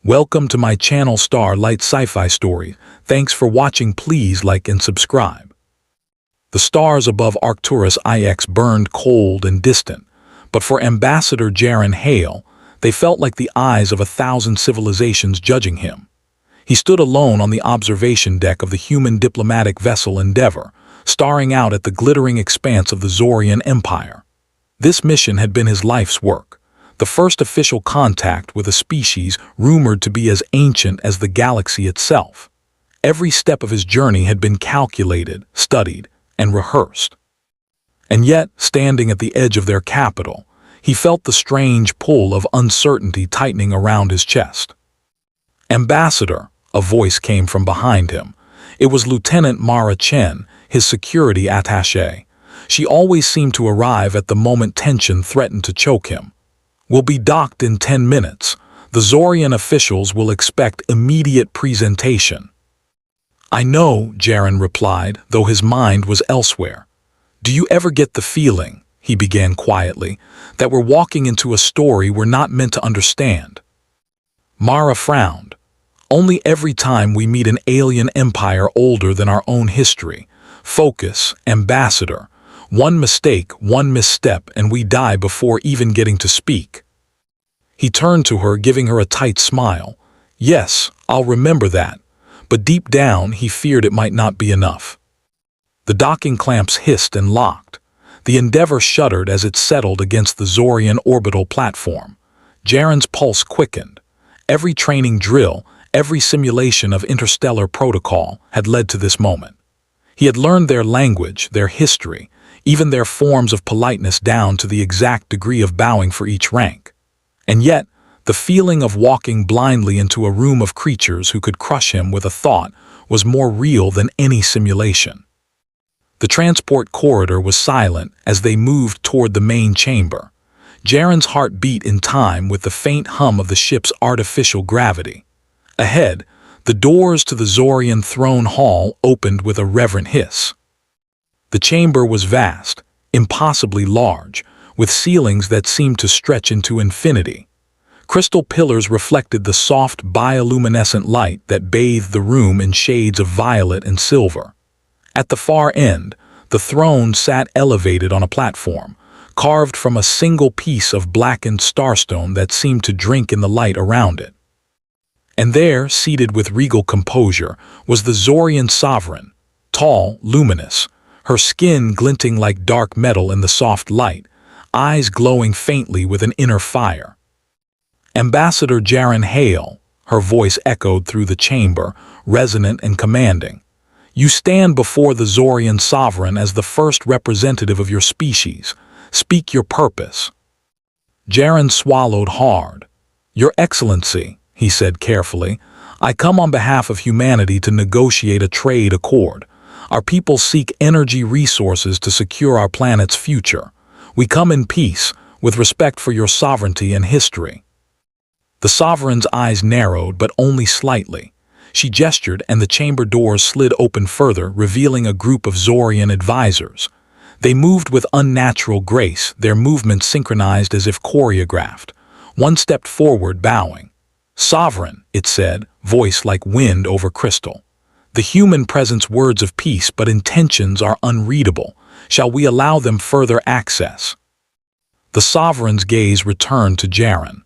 Welcome to my channel Starlight Sci-Fi Stories. Thanks for watching. Please like and subscribe. The stars above Arcturus IX burned cold and distant, but for Ambassador Jaren Hale, they felt like the eyes of 1,000 civilizations judging him. He stood alone on the observation deck of the human diplomatic vessel Endeavor, staring out at the glittering expanse of the Zorian Empire. This mission had been his life's work, the first official contact with a species rumored to be as ancient as the galaxy itself. Every step of his journey had been calculated, studied, and rehearsed. And yet, standing at the edge of their capital, he felt the strange pull of uncertainty tightening around his chest. "Ambassador," a voice came from behind him. It was Lieutenant Mara Chen, his security attaché. She always seemed to arrive at the moment tension threatened to choke him. "We'll be docked in 10 minutes. The Zorian officials will expect immediate presentation." "I know," Jaren replied, though his mind was elsewhere. "Do you ever get the feeling," he began quietly, "that we're walking into a story we're not meant to understand?" Mara frowned. "Only every time we meet an alien empire older than our own history. Focus, Ambassador. One mistake, one misstep, and we die before even getting to speak." He turned to her, giving her a tight smile. "Yes, I'll remember that." But deep down, he feared it might not be enough. The docking clamps hissed and locked. The Endeavor shuddered as it settled against the Zorian orbital platform. Jaren's pulse quickened. Every training drill, every simulation of interstellar protocol had led to this moment. He had learned their language, their history, even their forms of politeness down to the exact degree of bowing for each rank. And yet, the feeling of walking blindly into a room of creatures who could crush him with a thought was more real than any simulation. The transport corridor was silent as they moved toward the main chamber. Jaren's heart beat in time with the faint hum of the ship's artificial gravity. Ahead, the doors to the Zorian throne hall opened with a reverent hiss. The chamber was vast, impossibly large, with ceilings that seemed to stretch into infinity. Crystal pillars reflected the soft bioluminescent light that bathed the room in shades of violet and silver. At the far end, the throne sat elevated on a platform, carved from a single piece of blackened starstone that seemed to drink in the light around it. And there, seated with regal composure, was the Zorian sovereign, tall, luminous, her skin glinting like dark metal in the soft light, eyes glowing faintly with an inner fire. "Ambassador Jaren Hale," her voice echoed through the chamber, resonant and commanding. "You stand before the Zorian sovereign as the first representative of your species. Speak your purpose." Jaren swallowed hard. "Your Excellency," he said carefully, "I come on behalf of humanity to negotiate a trade accord. Our people seek energy resources to secure our planet's future. We come in peace, with respect for your sovereignty and history." The sovereign's eyes narrowed, but only slightly. She gestured, and the chamber doors slid open further, revealing a group of Zorian advisors. They moved with unnatural grace, their movements synchronized as if choreographed. One stepped forward, bowing. "Sovereign," it said, voice like wind over crystal. "The human presents words of peace, but intentions are unreadable. Shall we allow them further access?" The sovereign's gaze returned to Jaren.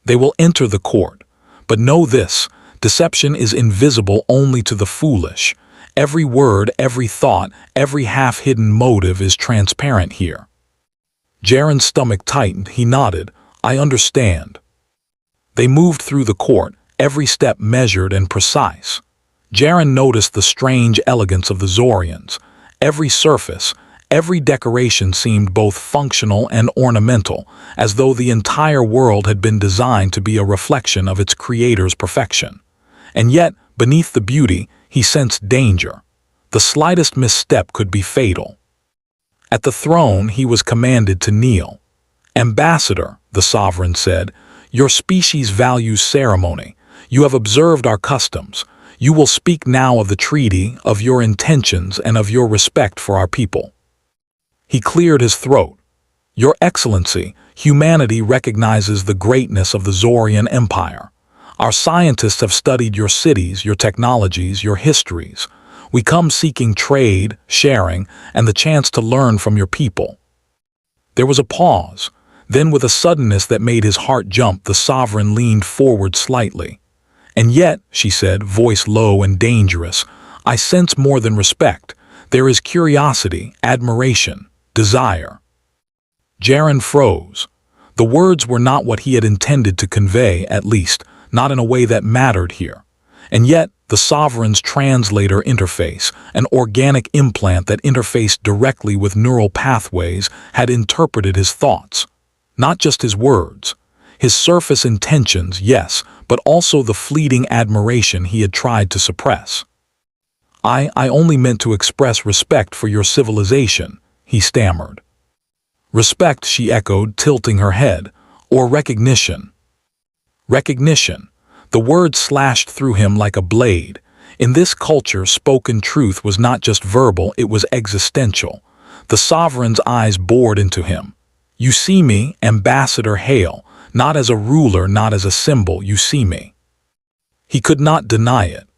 "They will enter the court. But know this, deception is invisible only to the foolish. Every word, every thought, every half-hidden motive is transparent here." Jaren's stomach tightened. He nodded. "I understand." They moved through the court, every step measured and precise. Jaren noticed the strange elegance of the Zorians. Every surface, every decoration seemed both functional and ornamental, as though the entire world had been designed to be a reflection of its creator's perfection. And yet, beneath the beauty, he sensed danger. The slightest misstep could be fatal. At the throne, he was commanded to kneel. "Ambassador," the sovereign said, "your species values ceremony. You have observed our customs. You will speak now of the treaty, of your intentions, and of your respect for our people." He cleared his throat. "Your Excellency, humanity recognizes the greatness of the Zorian Empire. Our scientists have studied your cities, your technologies, your histories. We come seeking trade, sharing, and the chance to learn from your people." There was a pause. Then, with a suddenness that made his heart jump, the sovereign leaned forward slightly. "And yet," she said, voice low and dangerous, "I sense more than respect. There is curiosity, admiration, desire." Jaren froze. The words were not what he had intended to convey, at least, not in a way that mattered here. And yet, the sovereign's translator interface, an organic implant that interfaced directly with neural pathways, had interpreted his thoughts. Not just his words. His surface intentions, yes, but also the fleeting admiration he had tried to suppress. I only meant to express respect for your civilization," he stammered. "Respect," she echoed, tilting her head. "Or recognition." Recognition. The word slashed through him like a blade. In this culture, spoken truth was not just verbal, it was existential. The sovereign's eyes bored into him. "You see me, Ambassador Hale, not as a ruler, not as a symbol, you see me." He could not deny it.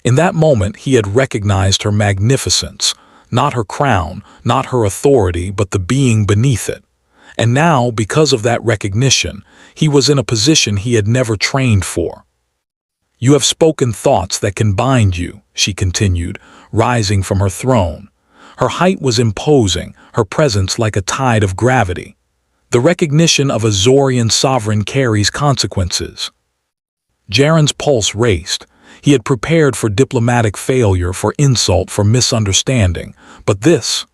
In that moment, he had recognized her magnificence, not her crown, not her authority, but the being beneath it. And now, because of that recognition, he was in a position he had never trained for. "You have spoken thoughts that can bind you," she continued, rising from her throne. Her height was imposing, her presence like a tide of gravity. The recognition of a Zorian sovereign carries consequences. Jaren's pulse raced. He had prepared for diplomatic failure, for insult, for misunderstanding. But this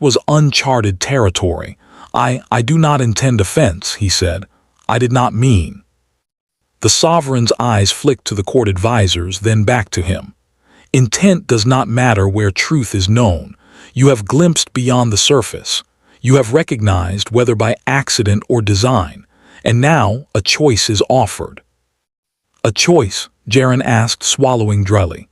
was uncharted territory. I do not intend offense," he said. "I did not mean." The sovereign's eyes flicked to the court advisors, then back to him. "Intent does not matter where truth is known. You have glimpsed beyond the surface. You have recognized, whether by accident or design. And now a choice is offered." "A choice?" Jaren asked, swallowing dryly.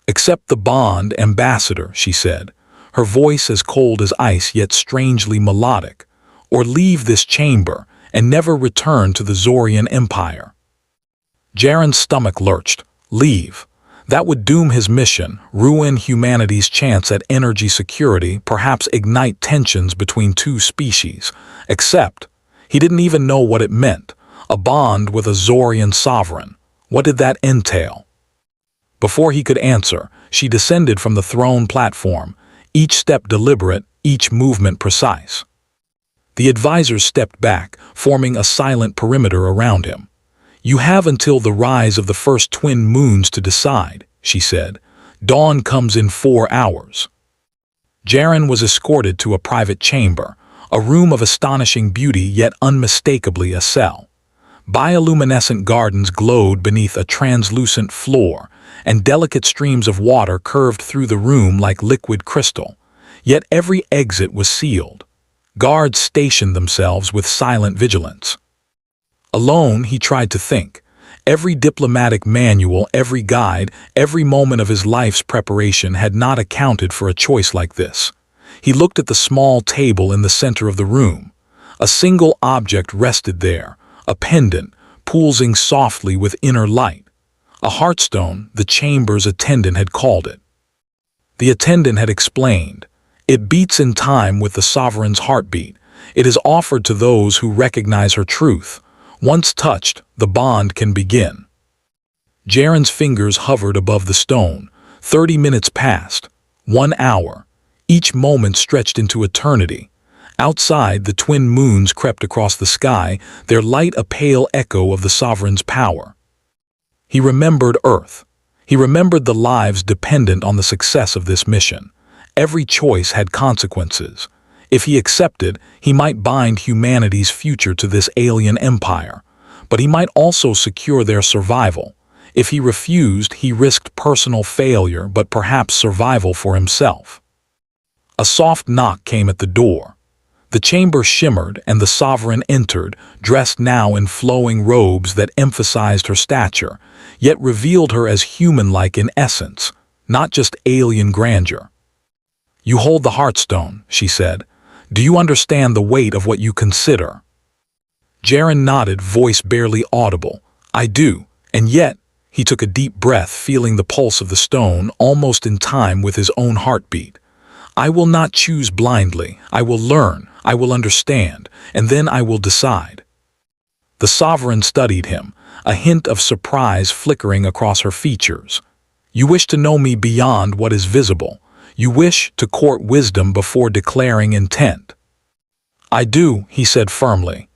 "Accept the bond, Ambassador," she said, her voice as cold as ice yet strangely melodic, "or leave this chamber and never return to the Zorian Empire." Jaren's stomach lurched. Leave. That would doom his mission, ruin humanity's chance at energy security, perhaps ignite tensions between two species. Accept. He didn't even know what it meant. A bond with a Zorian sovereign. What did that entail? Before he could answer, she descended from the throne platform, each step deliberate, each movement precise. The advisors stepped back, forming a silent perimeter around him. "You have until the rise of the first twin moons to decide," she said. "Dawn comes in 4 hours." Jaren was escorted to a private chamber, a room of astonishing beauty yet unmistakably a cell. Bioluminescent gardens glowed beneath a translucent floor, and delicate streams of water curved through the room like liquid crystal. Yet every exit was sealed. Guards stationed themselves with silent vigilance. Alone, he tried to think. Every diplomatic manual, every guide, every moment of his life's preparation had not accounted for a choice like this. He looked at the small table in the center of the room. A single object rested there, a pendant, pulsing softly with inner light. A heartstone, the chamber's attendant had called it. The attendant had explained, "It beats in time with the sovereign's heartbeat. It is offered to those who recognize her truth. Once touched, the bond can begin." Jaren's fingers hovered above the stone. 30 minutes passed. 1 hour. Each moment stretched into eternity. Outside, the twin moons crept across the sky, their light a pale echo of the sovereign's power. He remembered Earth. He remembered the lives dependent on the success of this mission. Every choice had consequences. If he accepted, he might bind humanity's future to this alien empire. But he might also secure their survival. If he refused, he risked personal failure, but perhaps survival for himself. A soft knock came at the door. The chamber shimmered, and the sovereign entered, dressed now in flowing robes that emphasized her stature, yet revealed her as human-like in essence, not just alien grandeur. "You hold the Heartstone," she said. "Do you understand the weight of what you consider?" Jaren nodded, voice barely audible. "I do, And yet, he took a deep breath, feeling the pulse of the stone almost in time with his own heartbeat. I will not choose blindly. I will learn, I will understand, and then I will decide. The sovereign studied him, a hint of surprise flickering across her features. You wish to know me beyond what is visible. You wish to court wisdom before declaring intent. I do, he said firmly.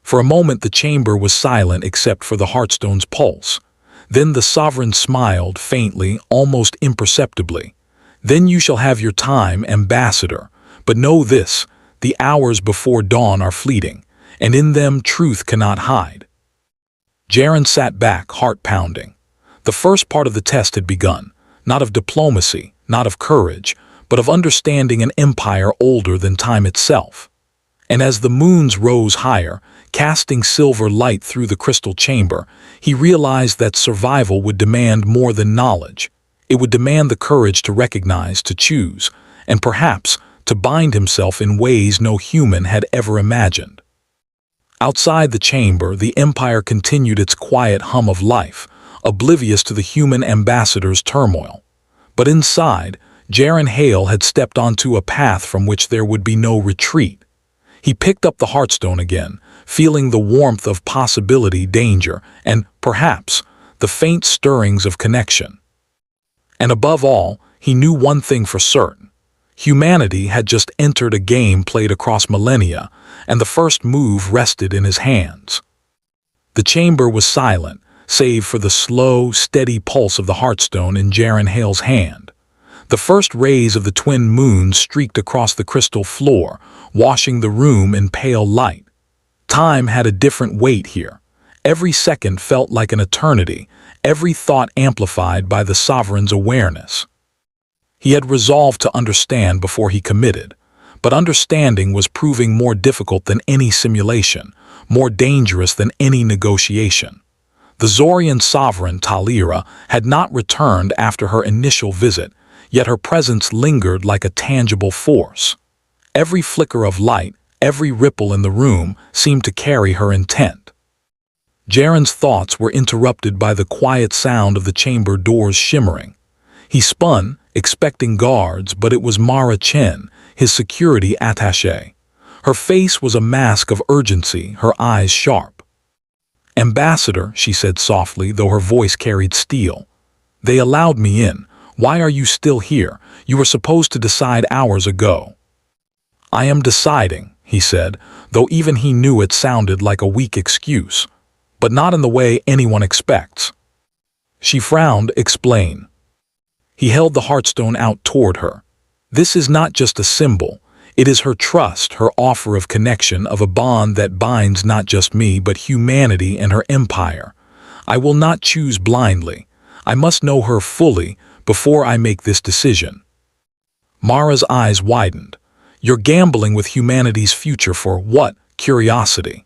For a moment the chamber was silent except for the Heartstone's pulse. Then the sovereign smiled faintly, almost imperceptibly. Then you shall have your time, ambassador. But know this, the hours before dawn are fleeting, and in them truth cannot hide. Jaren sat back, heart pounding. The first part of the test had begun, not of diplomacy, not of courage, but of understanding an empire older than time itself. And as the moons rose higher, casting silver light through the crystal chamber, he realized that survival would demand more than knowledge. It would demand the courage to recognize, to choose, and perhaps to bind himself in ways no human had ever imagined. Outside the chamber, the empire continued its quiet hum of life, oblivious to the human ambassador's turmoil. But inside, Jaren Hale had stepped onto a path from which there would be no retreat. He picked up the Heartstone again, feeling the warmth of possibility, danger, and, perhaps, the faint stirrings of connection. And above all, he knew one thing for certain. Humanity had just entered a game played across millennia, and the first move rested in his hands. The chamber was silent, save for the slow, steady pulse of the Heartstone in Jaren Hale's hand. The first rays of the twin moons streaked across the crystal floor, washing the room in pale light. Time had a different weight here. Every second felt like an eternity, every thought amplified by the sovereign's awareness. He had resolved to understand before he committed, but understanding was proving more difficult than any simulation, more dangerous than any negotiation. The Zorian sovereign, Talira, had not returned after her initial visit, yet her presence lingered like a tangible force. Every flicker of light, every ripple in the room seemed to carry her intent. Jaren's thoughts were interrupted by the quiet sound of the chamber doors shimmering. He spun, expecting guards, but it was Mara Chen, his security attaché. Her face was a mask of urgency, her eyes sharp. "Ambassador," she said softly, though her voice carried steel. "They allowed me in. Why are you still here? You were supposed to decide hours ago." "I am deciding," he said, though even he knew it sounded like a weak excuse. "But not in the way anyone expects." She frowned. "Explain." He held the Heartstone out toward her. "This is not just a symbol. It is her trust, her offer of connection, of a bond that binds not just me, but humanity and her empire. I will not choose blindly. I must know her fully before I make this decision." Mara's eyes widened. "You're gambling with humanity's future for what? Curiosity."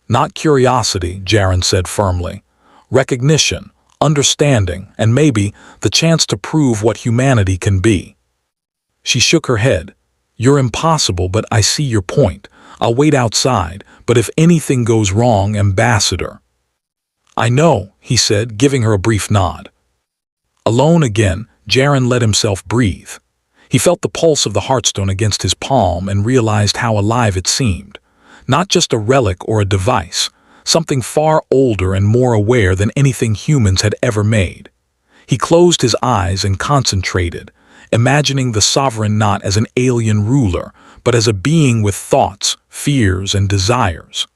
"Not curiosity," Jaren said firmly. "Recognition, understanding, and maybe the chance to prove what humanity can be." She shook her head. "You're impossible, but I see your point. I'll wait outside, but if anything goes wrong, ambassador." "I know," he said, giving her a brief nod. Alone again, Jaren let himself breathe. He felt the pulse of the Heartstone against his palm and realized how alive it seemed. Not just a relic or a device, something far older and more aware than anything humans had ever made. He closed his eyes and concentrated, imagining the sovereign not as an alien ruler, but as a being with thoughts, fears, and desires.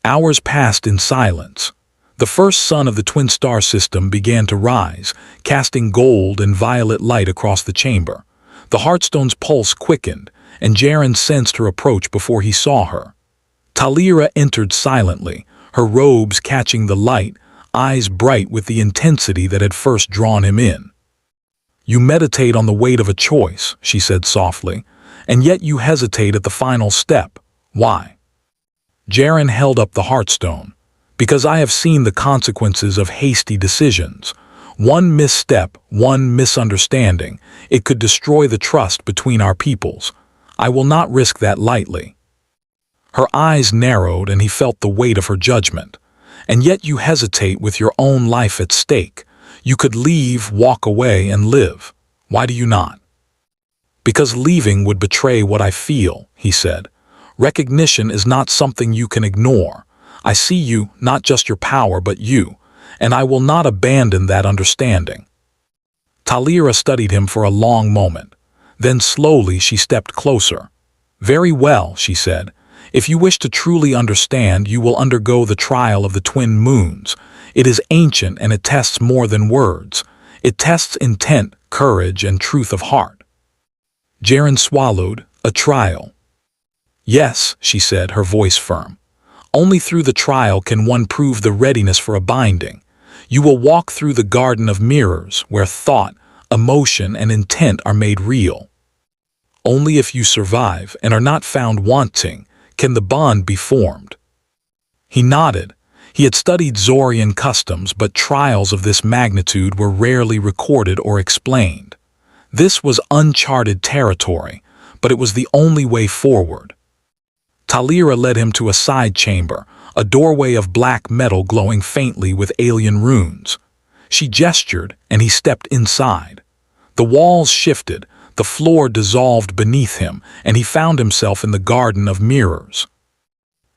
Hours passed in silence. The first sun of the twin star system began to rise, casting gold and violet light across the chamber. The Heartstone's pulse quickened, and Jaren sensed her approach before he saw her. Talira entered silently, her robes catching the light, eyes bright with the intensity that had first drawn him in. "You meditate on the weight of a choice," she said softly, "and yet you hesitate at the final step. Why?" Jaren held up the Heartstone. "Because I have seen the consequences of hasty decisions. One misstep, one misunderstanding, it could destroy the trust between our peoples. I will not risk that lightly." Her eyes narrowed and he felt the weight of her judgment. And yet you hesitate with your own life at stake. You could leave, walk away, and live. Why do you not? Because leaving would betray what I feel, he said. Recognition is not something you can ignore. I see you, not just your power, but you, and I will not abandon that understanding. Talira studied him for a long moment. Then slowly she stepped closer. Very well, she said. If you wish to truly understand, you will undergo the trial of the twin moons. It is ancient and it tests more than words. It tests intent, courage, and truth of heart. Jaren swallowed. A trial. Yes, she said, her voice firm. Only through the trial can one prove the readiness for a binding. You will walk through the garden of mirrors, where thought, emotion, and intent are made real. Only if you survive and are not found wanting can the bond be formed. He nodded. He had studied Zorian customs, but trials of this magnitude were rarely recorded or explained. This was uncharted territory, but it was the only way forward. Talira led him to a side chamber, a doorway of black metal glowing faintly with alien runes. She gestured, and he stepped inside. The walls shifted, the floor dissolved beneath him, and he found himself in the garden of mirrors.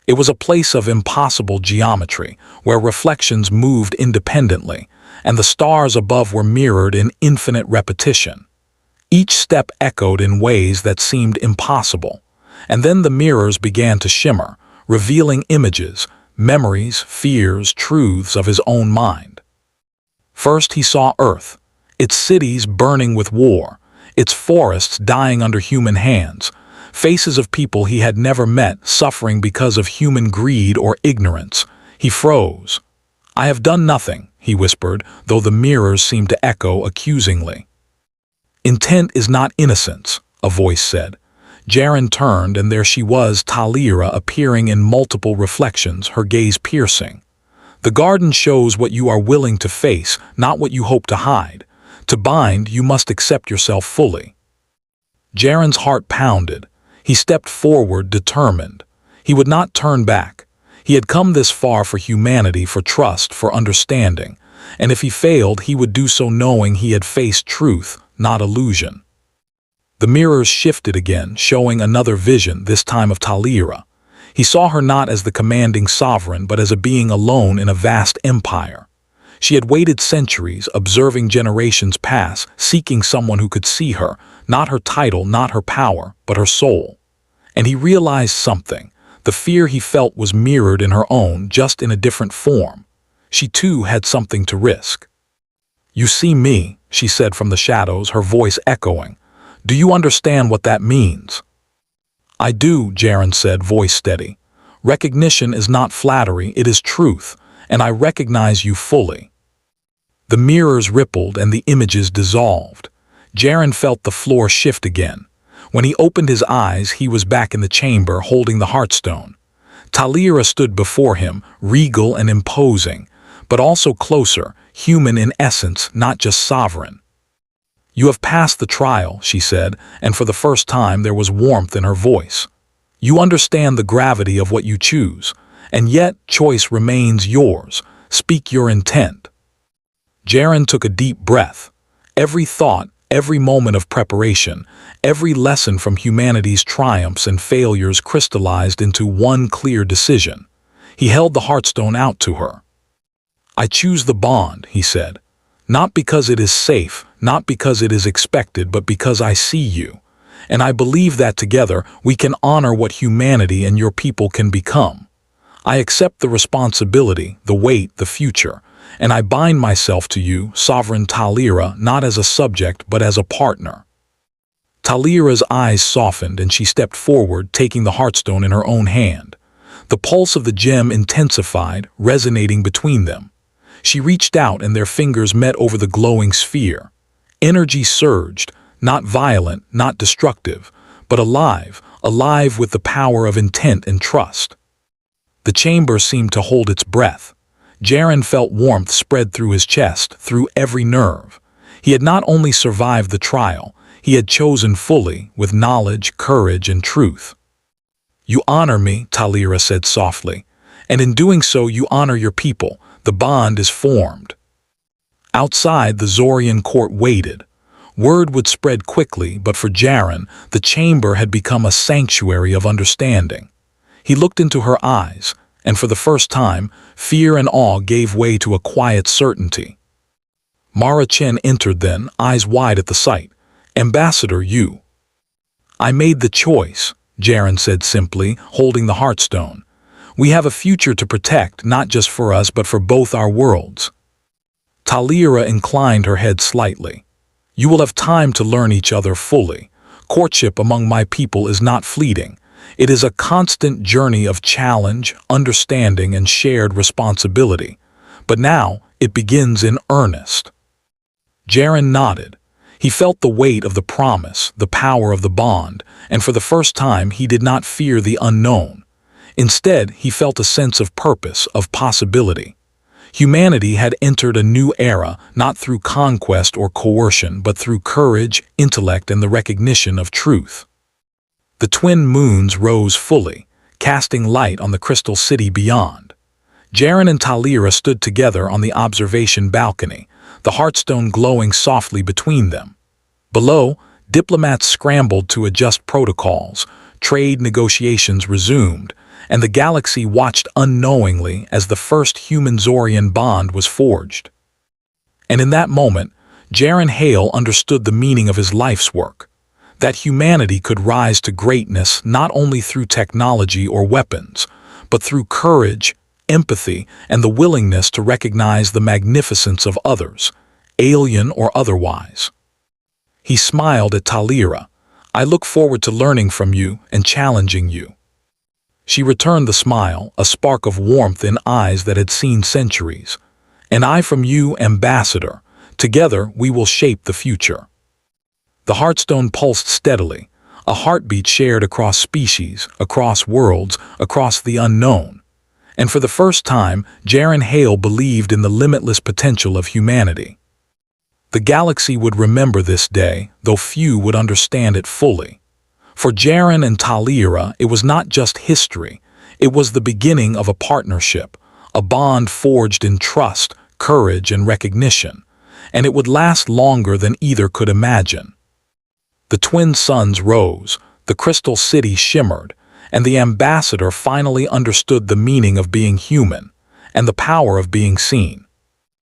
It was a place of impossible geometry, where reflections moved independently, and the stars above were mirrored in infinite repetition. Each step echoed in ways that seemed impossible, and then the mirrors began to shimmer, revealing images, memories, fears, truths of his own mind. First he saw Earth, its cities burning with war, its forests dying under human hands, faces of people he had never met suffering because of human greed or ignorance. He froze. "I have done nothing," he whispered, though the mirrors seemed to echo accusingly. "Intent is not innocence," a voice said. Jaren turned, and there she was, Talira, appearing in multiple reflections, her gaze piercing. "The garden shows what you are willing to face, not what you hope to hide. To bind, you must accept yourself fully." Jaren's heart pounded. He stepped forward, determined. He would not turn back. He had come this far for humanity, for trust, for understanding, and if he failed, he would do so knowing he had faced truth, not illusion. The mirrors shifted again, showing another vision, this time of Talira. He saw her not as the commanding sovereign, but as a being alone in a vast empire. She had waited centuries, observing generations pass, seeking someone who could see her, not her title, not her power, but her soul. And he realized something. The fear he felt was mirrored in her own, just in a different form. She too had something to risk. "You see me," she said from the shadows, her voice echoing. "Do you understand what that means?" "I do," Jaren said, voice steady. "Recognition is not flattery, it is truth, and I recognize you fully." The mirrors rippled and the images dissolved. Jaren felt the floor shift again. When he opened his eyes, he was back in the chamber, holding the Heartstone. Talira stood before him, regal and imposing, but also closer, human in essence, not just sovereign. "You have passed the trial," she said, and for the first time there was warmth in her voice. "You understand the gravity of what you choose, and yet choice remains yours. Speak your intent." Jaren took a deep breath. Every thought, every moment of preparation, every lesson from humanity's triumphs and failures crystallized into one clear decision. He held the Heartstone out to her. "I choose the bond," he said. "Not because it is safe, not because it is expected, but because I see you. And I believe that together we can honor what humanity and your people can become. I accept the responsibility, the weight, the future, and I bind myself to you, Sovereign Talira, not as a subject, but as a partner." Talira's eyes softened and she stepped forward, taking the Heartstone in her own hand. The pulse of the gem intensified, resonating between them. She reached out and their fingers met over the glowing sphere. Energy surged, not violent, not destructive, but alive, alive with the power of intent and trust. The chamber seemed to hold its breath. Jaren felt warmth spread through his chest, through every nerve. He had not only survived the trial, he had chosen fully, with knowledge, courage, and truth. "You honor me," Talira said softly, And in doing so, you honor your people. The bond is formed. Outside, the Zorian court waited. Word would spread quickly, but for Jaren, the chamber had become a sanctuary of understanding. He looked into her eyes, and for the first time, fear and awe gave way to a quiet certainty. Mara Chen entered then, eyes wide at the sight. "Ambassador, you." "I made the choice," Jaren said simply, holding the Heartstone. "We have a future to protect, not just for us but for both our worlds." Talira inclined her head slightly. "You will have time to learn each other fully. Courtship among my people is not fleeting. It is a constant journey of challenge, understanding, and shared responsibility. But now, it begins in earnest." Jaren nodded. He felt the weight of the promise, the power of the bond, and for the first time he did not fear the unknown. Instead, he felt a sense of purpose, of possibility. Humanity had entered a new era, not through conquest or coercion, but through courage, intellect, and the recognition of truth. The twin moons rose fully, casting light on the crystal city beyond. Jaren and Talira stood together on the observation balcony, the Heartstone glowing softly between them. Below, diplomats scrambled to adjust protocols, trade negotiations resumed, and the galaxy watched unknowingly as the first human-Zorian bond was forged. And in that moment, Jaren Hale understood the meaning of his life's work, that humanity could rise to greatness not only through technology or weapons, but through courage, empathy, and the willingness to recognize the magnificence of others, alien or otherwise. He smiled at Talira. "I look forward to learning from you and challenging you." She returned the smile, a spark of warmth in eyes that had seen centuries. "And I from you, Ambassador. Together we will shape the future." The Heartstone pulsed steadily, a heartbeat shared across species, across worlds, across the unknown. And for the first time, Jaren Hale believed in the limitless potential of humanity. The galaxy would remember this day, though few would understand it fully. For Jaren and Talira, it was not just history, it was the beginning of a partnership, a bond forged in trust, courage, and recognition, and it would last longer than either could imagine. The twin suns rose, the crystal city shimmered, and the ambassador finally understood the meaning of being human and the power of being seen.